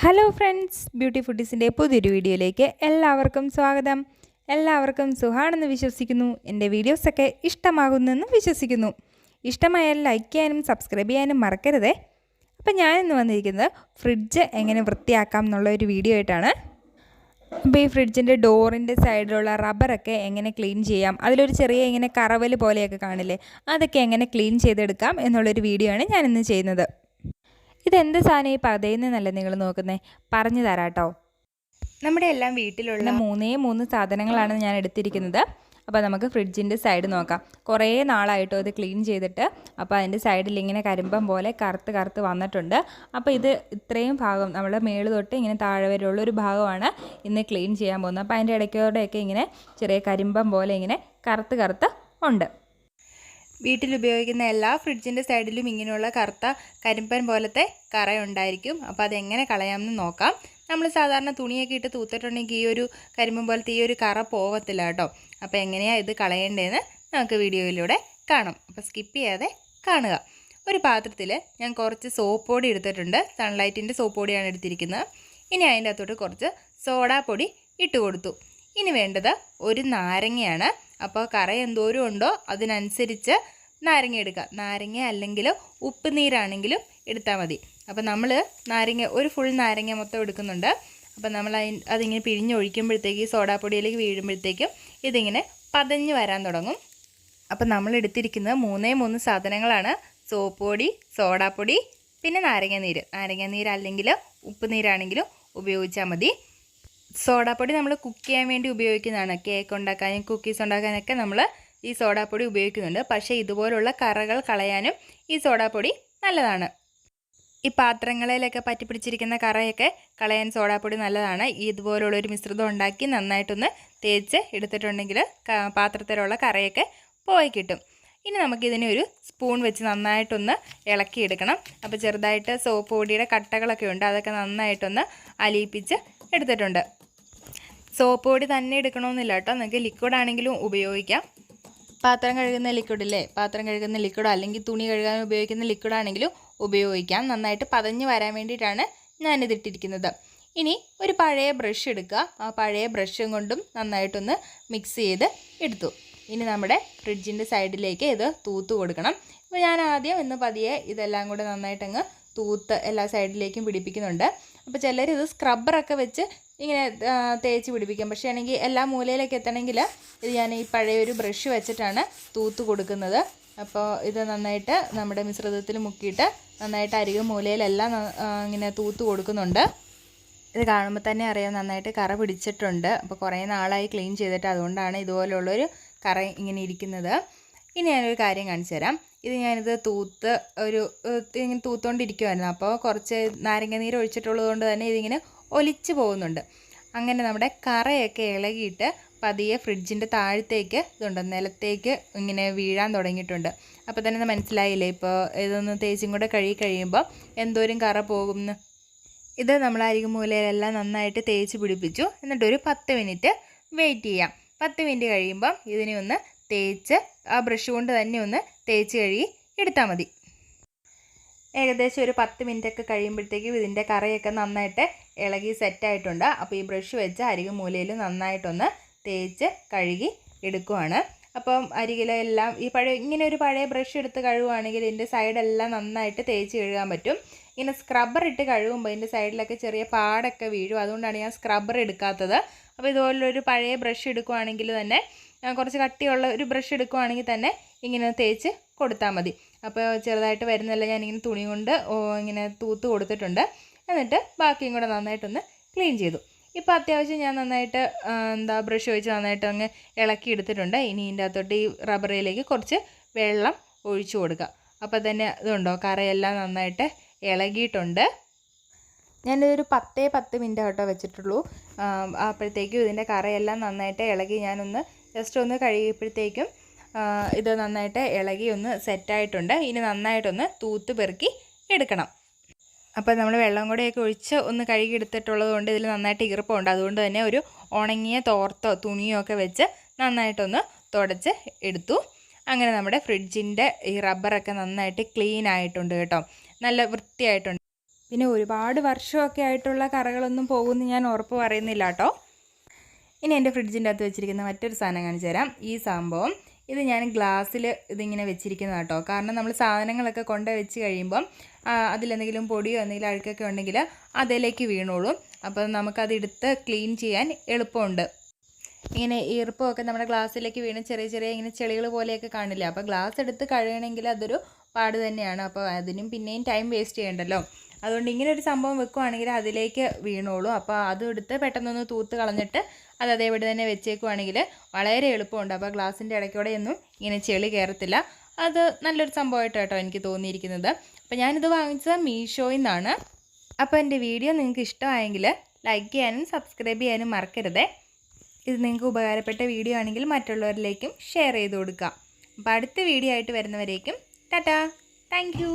Hello friends, beauty ഫുഡീസിൻ്റെ പുതിയൊരു വീഡിയോയിലേക്ക് എല്ലാവർക്കും സ്വാഗതം. എല്ലാവർക്കും സുഖാണെന്ന് വിശ്വസിക്കുന്നു. എൻ്റെ വീഡിയോസൊക്കെ ഇഷ്ടമാകുന്നെന്ന് വിശ്വസിക്കുന്നു. ഇഷ്ടമായാൽ ലൈക്ക് ചെയ്യാനും സബ്സ്ക്രൈബ് ചെയ്യാനും മറക്കരുതേ. അപ്പം ഞാനിന്ന് വന്നിരിക്കുന്നത് ഫ്രിഡ്ജ് എങ്ങനെ വൃത്തിയാക്കാം എന്നുള്ള ഒരു വീഡിയോ ആയിട്ടാണ്. അപ്പോൾ ഈ ഫ്രിഡ്ജിൻ്റെ ഡോറിൻ്റെ സൈഡിലുള്ള റബ്ബറൊക്കെ എങ്ങനെ ക്ലീൻ ചെയ്യാം, അതിലൊരു ചെറിയ ഇങ്ങനെ കറവൽ പോലെയൊക്കെ കാണില്ലേ, അതൊക്കെ എങ്ങനെ ക്ലീൻ ചെയ്തെടുക്കാം എന്നുള്ളൊരു വീഡിയോ ആണ് ഞാനിന്ന് ചെയ്യുന്നത്. ഇതെന്ത് സാധനം ഈ പതയുന്നതെന്നല്ല നിങ്ങൾ നോക്കുന്നത്, പറഞ്ഞു തരാം കേട്ടോ. നമ്മുടെ എല്ലാം വീട്ടിലുള്ള മൂന്ന് സാധനങ്ങളാണ് ഞാൻ എടുത്തിരിക്കുന്നത്. അപ്പോൾ നമുക്ക് ഫ്രിഡ്ജിൻ്റെ സൈഡ് നോക്കാം. കുറേ നാളായിട്ടോ ഇത് ക്ലീൻ ചെയ്തിട്ട്. അപ്പോൾ അതിൻ്റെ സൈഡിൽ ഇങ്ങനെ കരിമ്പം പോലെ കറുത്ത് വന്നിട്ടുണ്ട്. അപ്പോൾ ഇത് ഇത്രയും ഭാഗം നമ്മൾ മേള് തൊട്ട് ഇങ്ങനെ താഴെ വരെയുള്ള ഒരു ഭാഗമാണ് ഇന്ന് ക്ലീൻ ചെയ്യാൻ പോകുന്നത്. അപ്പോൾ അതിൻ്റെ ഇടയ്ക്കോടെയൊക്കെ ഇങ്ങനെ ചെറിയ കരിമ്പം പോലെ ഇങ്ങനെ കറുത്ത് ഉണ്ട്. വീട്ടിലുപയോഗിക്കുന്ന എല്ലാ ഫ്രിഡ്ജിൻ്റെ സൈഡിലും ഇങ്ങനെയുള്ള കറുത്ത കരിമ്പൻ പോലത്തെ കറയുണ്ടായിരിക്കും. അപ്പോൾ അതെങ്ങനെ കളയാമെന്ന് നോക്കാം. നമ്മൾ സാധാരണ തുണിയൊക്കെ ഇട്ട് തൂത്തിട്ടുണ്ടെങ്കിൽ ഈ ഒരു കരിമ്പൻ പോലത്തെ ഈ ഒരു കറ പോകത്തില്ല കേട്ടോ. അപ്പോൾ എങ്ങനെയാണ് ഇത് കളയേണ്ടതെന്ന് നമുക്ക് വീഡിയോയിലൂടെ കാണാം. അപ്പോൾ സ്കിപ്പ് ചെയ്യാതെ കാണുക. ഒരു പാത്രത്തിൽ ഞാൻ കുറച്ച് സോപ്പ് പൊടി എടുത്തിട്ടുണ്ട്. സൺലൈറ്റിൻ്റെ സോപ്പ് പൊടിയാണ് എടുത്തിരിക്കുന്നത്. ഇനി അതിൻ്റെ അകത്തോട്ട് കുറച്ച് സോഡാപ്പൊടി ഇട്ട് കൊടുത്തു. ഇനി വേണ്ടത് ഒരു നാരങ്ങയാണ്. അപ്പോൾ കറ എന്തോരം ഉണ്ടോ അതിനനുസരിച്ച് നാരങ്ങ എടുക്കുക. നാരങ്ങ അല്ലെങ്കിൽ ഉപ്പ് നീരാണെങ്കിലും എടുത്താൽ മതി. അപ്പോൾ നമ്മൾ നാരങ്ങ ഒരു ഫുൾ നാരങ്ങ മൊത്തം എടുക്കുന്നുണ്ട്. അപ്പോൾ നമ്മൾ അതിങ്ങനെ പിഴിഞ്ഞൊഴിക്കുമ്പോഴത്തേക്ക് ഈ സോഡാപ്പൊടിയിലേക്ക് വീഴുമ്പോഴത്തേക്കും ഇതിങ്ങനെ പതഞ്ഞ് വരാൻ തുടങ്ങും. അപ്പോൾ നമ്മൾ എടുത്തിരിക്കുന്നത് മൂന്ന് സാധനങ്ങളാണ്. സോപ്പ് പൊടി, സോഡാപ്പൊടി, പിന്നെ നാരങ്ങ നീര് അല്ലെങ്കിൽ ഉപ്പ് നീരാണെങ്കിലും ഉപയോഗിച്ചാൽ മതി. സോഡാപ്പൊടി നമ്മൾ കുക്ക് ചെയ്യാൻ വേണ്ടി ഉപയോഗിക്കുന്നതാണ്. കേക്ക് ഉണ്ടാക്കാനും കുക്കീസ് ഉണ്ടാക്കാനൊക്കെ നമ്മൾ ഈ സോഡാപ്പൊടി ഉപയോഗിക്കുന്നുണ്ട്. പക്ഷേ ഇതുപോലുള്ള കറകൾ കളയാനും ഈ സോഡാപ്പൊടി നല്ലതാണ്. ഈ പാത്രങ്ങളിലൊക്കെ പറ്റിപ്പിടിച്ചിരിക്കുന്ന കറയൊക്കെ കളയാൻ സോഡാപ്പൊടി നല്ലതാണ്. ഇതുപോലുള്ളൊരു മിശ്രിതം ഉണ്ടാക്കി നന്നായിട്ടൊന്ന് തേച്ച് എടുത്തിട്ടുണ്ടെങ്കിൽ പാത്രത്തിലുള്ള കറയൊക്കെ പോയി കിട്ടും. ഇനി നമുക്കിതിനെ ഒരു സ്പൂൺ വെച്ച് നന്നായിട്ടൊന്ന് ഇളക്കിയെടുക്കണം. അപ്പോൾ ചെറുതായിട്ട് സോപ്പ് പൊടിയുടെ കട്ടകളൊക്കെ ഉണ്ട്, അതൊക്കെ നന്നായിട്ടൊന്ന് അലിയിപ്പിച്ച് എടുത്തിട്ടുണ്ട്. സോപ്പ് പൊടി തന്നെ എടുക്കണമെന്നില്ല കേട്ടോ, നിങ്ങൾക്ക് ലിക്വിഡ് ആണെങ്കിലും ഉപയോഗിക്കാം. പാത്രം കഴുകുന്ന ലിക്വിഡോ അല്ലെങ്കിൽ തുണി കഴുകാൻ ഉപയോഗിക്കുന്ന ലിക്വിഡാണെങ്കിലും ഉപയോഗിക്കാം. നന്നായിട്ട് പതഞ്ഞ് വരാൻ വേണ്ടിയിട്ടാണ് ഞാനിതിട്ടിരിക്കുന്നത്. ഇനി ഒരു പഴയ ബ്രഷ് എടുക്കുക. ആ പഴയ ബ്രഷും കൊണ്ടും നന്നായിട്ടൊന്ന് മിക്സ് ചെയ്ത് എടുത്തു. ഇനി നമ്മുടെ ഫ്രിഡ്ജിൻ്റെ സൈഡിലേക്ക് ഇത് തൂത്ത് കൊടുക്കണം. അപ്പോൾ ഞാൻ ആദ്യം ഇന്ന് പതിയെ ഇതെല്ലാം കൂടെ നന്നായിട്ടങ്ങ് തൂത്ത് എല്ലാ സൈഡിലേക്കും പിടിപ്പിക്കുന്നുണ്ട്. അപ്പോൾ ചിലർ ഇത് സ്ക്രബ്ബറൊക്കെ വെച്ച് ഇങ്ങനെ തേച്ച് പിടിപ്പിക്കും. പക്ഷേ ആണെങ്കിൽ എല്ലാ മൂലയിലേക്ക് എത്തണമെങ്കിൽ ഇത് ഞാൻ ഈ പഴയൊരു ബ്രഷ് വെച്ചിട്ടാണ് തൂത്ത് കൊടുക്കുന്നത്. അപ്പോൾ ഇത് നന്നായിട്ട് നമ്മുടെ മിശ്രിതത്തിൽ മുക്കിയിട്ട് നന്നായിട്ട് അരികെ മൂലയിലെല്ലാം ഇങ്ങനെ തൂത്ത് കൊടുക്കുന്നുണ്ട്. ഇത് കാണുമ്പോൾ തന്നെ അറിയാം നന്നായിട്ട് കറ പിടിച്ചിട്ടുണ്ട്. അപ്പോൾ കുറേ നാളായി ക്ലീൻ ചെയ്തിട്ട്, അതുകൊണ്ടാണ് ഇതുപോലുള്ളൊരു കറ ഇങ്ങനെ ഇരിക്കുന്നത്. ഇനി ഞാനൊരു കാര്യം കാണിച്ചു തരാം. ഇത് ഞാനിത് ഇങ്ങനെ തൂത്തുകൊണ്ടിരിക്കുമായിരുന്നു. അപ്പോൾ കുറച്ച് നാരങ്ങ നീര് ഒഴിച്ചിട്ടുള്ളത് കൊണ്ട് തന്നെ ഇതിങ്ങനെ ഒലിച്ച് പോകുന്നുണ്ട്. അങ്ങനെ നമ്മുടെ കറയൊക്കെ ഇളകിയിട്ട് പതിയെ ഫ്രിഡ്ജിൻ്റെ താഴത്തേക്ക് നിലത്തേക്ക് ഇങ്ങനെ വീഴാൻ തുടങ്ങിയിട്ടുണ്ട്. അപ്പോൾ തന്നെ മനസ്സിലായില്ലേ, ഇപ്പോൾ ഇതൊന്ന് തേച്ചും കൂടെ കഴിയുമ്പോൾ എന്തോരം കറ പോകുമെന്ന്. ഇത് നമ്മൾ അരികുമൂലയിലെല്ലാം നന്നായിട്ട് തേച്ച് പിടിപ്പിച്ചു. എന്നിട്ടൊരു 10 മിനിറ്റ് വെയിറ്റ് ചെയ്യാം. 10 മിനിറ്റ് കഴിയുമ്പം ഇതിനെ ഒന്ന് തേച്ച് ആ ബ്രഷ് കൊണ്ട് തന്നെ ഒന്ന് തേച്ച് കഴുകി എടുത്താൽ മതി. ഏകദേശം ഒരു 10 മിനിറ്റൊക്കെ കഴിയുമ്പോഴത്തേക്കും ഇതിൻ്റെ കറയൊക്കെ നന്നായിട്ട് ഇളകി സെറ്റായിട്ടുണ്ട്. അപ്പോൾ ഈ ബ്രഷ് വെച്ച് അരികു മൂലയിൽ നന്നായിട്ടൊന്ന് തേച്ച് കഴുകി എടുക്കുവാണ്. അപ്പം അരികിലെല്ലാം ഇങ്ങനെ ഒരു പഴയ ബ്രഷ് എടുത്ത് കഴുകുവാണെങ്കിൽ ഇതിൻ്റെ സൈഡെല്ലാം നന്നായിട്ട് തേച്ച് കഴുകാൻ പറ്റും. ഇങ്ങനെ സ്ക്രബ്ബർ ഇട്ട് കഴുകുമ്പോൾ ഇതിൻ്റെ സൈഡിലൊക്കെ ചെറിയ പാടൊക്കെ വീഴും. അതുകൊണ്ടാണ് ഞാൻ സ്ക്രബ്ബർ എടുക്കാത്തത്. അപ്പോൾ ഇതുപോലൊരു പഴയ ബ്രഷ് എടുക്കുവാണെങ്കിൽ തന്നെ, കുറച്ച് കട്ടിയുള്ള ഒരു ബ്രഷ് എടുക്കുവാണെങ്കിൽ തന്നെ ഇങ്ങനെ തേച്ച് കൊടുത്താൽ മതി. അപ്പോൾ ചെറുതായിട്ട് വരുന്നതല്ല ഞാനിങ്ങനെ തുണി കൊണ്ട് ഇങ്ങനെ തൂത്ത് കൊടുത്തിട്ടുണ്ട്. എന്നിട്ട് ബാക്കിയും കൂടെ നന്നായിട്ടൊന്ന് ക്ലീൻ ചെയ്തു. ഇപ്പോൾ അത്യാവശ്യം ഞാൻ നന്നായിട്ട് ബ്രഷ് വെച്ച് നന്നായിട്ട് അങ്ങ് ഇളക്കി എടുത്തിട്ടുണ്ട്. ഇനി ഇതിൻ്റെ അകത്തോട്ട് ഈ റബ്ബറിലേക്ക് കുറച്ച് വെള്ളം ഒഴിച്ചു കൊടുക്കുക. അപ്പോൾ തന്നെ ഇതുണ്ടോ, കറയെല്ലാം നന്നായിട്ട് ഇളകിയിട്ടുണ്ട്. ഞാനിതൊരു 10 മിനിറ്റ് കേട്ടോ വെച്ചിട്ടുള്ളൂ. അപ്പോഴത്തേക്കും ഇതിൻ്റെ കറയെല്ലാം നന്നായിട്ട് ഇളകി ഞാനൊന്ന് ജസ്റ്റ് ഒന്ന് കഴുകിയപ്പോഴത്തേക്കും ഇത് നന്നായിട്ട് ഇളകി ഒന്ന് സെറ്റായിട്ടുണ്ട്. ഇനി നന്നായിട്ടൊന്ന് തൂത്ത് പെറുക്കി എടുക്കണം. അപ്പോൾ നമ്മൾ വെള്ളം കൂടെയൊക്കെ ഒഴിച്ച് ഒന്ന് കഴുകി എടുത്തിട്ടുള്ളത് കൊണ്ട് ഇതിൽ നന്നായിട്ട് ഈർപ്പമുണ്ട്. അതുകൊണ്ട് തന്നെ ഒരു ഉണങ്ങിയ തോർത്തോ തുണിയോ ഒക്കെ വെച്ച് നന്നായിട്ടൊന്ന് തുടച്ച് എടുത്തു. അങ്ങനെ നമ്മുടെ ഫ്രിഡ്ജിൻ്റെ ഈ റബ്ബറൊക്കെ നന്നായിട്ട് ക്ലീൻ ആയിട്ടുണ്ട് കേട്ടോ, നല്ല വൃത്തിയായിട്ടുണ്ട്. പിന്നെ ഒരുപാട് വർഷമൊക്കെ ആയിട്ടുള്ള കറകളൊന്നും പോകുമെന്ന് ഞാൻ ഉറപ്പ് പറയുന്നില്ല കേട്ടോ. ഇനി എൻ്റെ ഫ്രിഡ്ജിൻ്റെ അകത്ത് വെച്ചിരിക്കുന്ന മറ്റൊരു സാധനം കാണിച്ചു തരാം. ഈ സംഭവം ഇത് ഞാൻ ഗ്ലാസ്സിൽ ഇതിങ്ങനെ വെച്ചിരിക്കുന്നത് കേട്ടോ. കാരണം നമ്മൾ സാധനങ്ങളൊക്കെ കൊണ്ട് വെച്ച് കഴിയുമ്പം അതിലെന്തെങ്കിലും പൊടിയോ എന്തെങ്കിലും അഴുക്കൊക്കെ ഉണ്ടെങ്കിൽ അതിലേക്ക് വീണോളും. അപ്പോൾ നമുക്കതെടുത്ത് ക്ലീൻ ചെയ്യാൻ എളുപ്പമുണ്ട്. ഇങ്ങനെ ഈർപ്പമൊക്കെ നമ്മുടെ ഗ്ലാസ്സിലേക്ക് വീണ് ചെറിയ ചെറിയ ഇങ്ങനെ ചെളികൾ പോലെയൊക്കെ കാണില്ല. അപ്പോൾ ഗ്ലാസ് എടുത്ത് കഴുകണമെങ്കിൽ അതൊരു പാട് തന്നെയാണ്. അപ്പോൾ അതിനും പിന്നെയും ടൈം വേസ്റ്റ് ചെയ്യണ്ടല്ലോ. അതുകൊണ്ട് ഇങ്ങനെ ഒരു സംഭവം വെക്കുവാണെങ്കിൽ അതിലേക്ക് വീണോളൂ. അപ്പോൾ അതും എടുത്ത് പെട്ടെന്നൊന്ന് തൂത്ത് കളഞ്ഞിട്ട് അത് അതേപടി തന്നെ വെച്ചേക്കുവാണെങ്കിൽ വളരെ എളുപ്പമുണ്ട്. അപ്പോൾ ഗ്ലാസിൻ്റെ ഇടയ്ക്കൂടെയൊന്നും ഇങ്ങനെ ചെളി കയറത്തില്ല. അത് നല്ലൊരു സംഭവമായിട്ട് കേട്ടോ എനിക്ക് തോന്നിയിരിക്കുന്നത്. അപ്പോൾ ഞാനിത് വാങ്ങിച്ചത് മീഷോയിൽ നിന്നാണ്. അപ്പോൾ എൻ്റെ വീഡിയോ നിങ്ങൾക്ക് ഇഷ്ടമായെങ്കിൽ ലൈക്ക് ചെയ്യാനും സബ്സ്ക്രൈബ് ചെയ്യാനും മറക്കരുതേ. ഇത് നിങ്ങൾക്ക് ഉപകാരപ്പെട്ട വീഡിയോ ആണെങ്കിൽ മറ്റുള്ളവരിലേക്കും ഷെയർ ചെയ്ത് കൊടുക്കുക. അപ്പോൾ അടുത്ത വീഡിയോ ആയിട്ട് വരുന്നവരേക്കും ടാറ്റാ, താങ്ക് യു.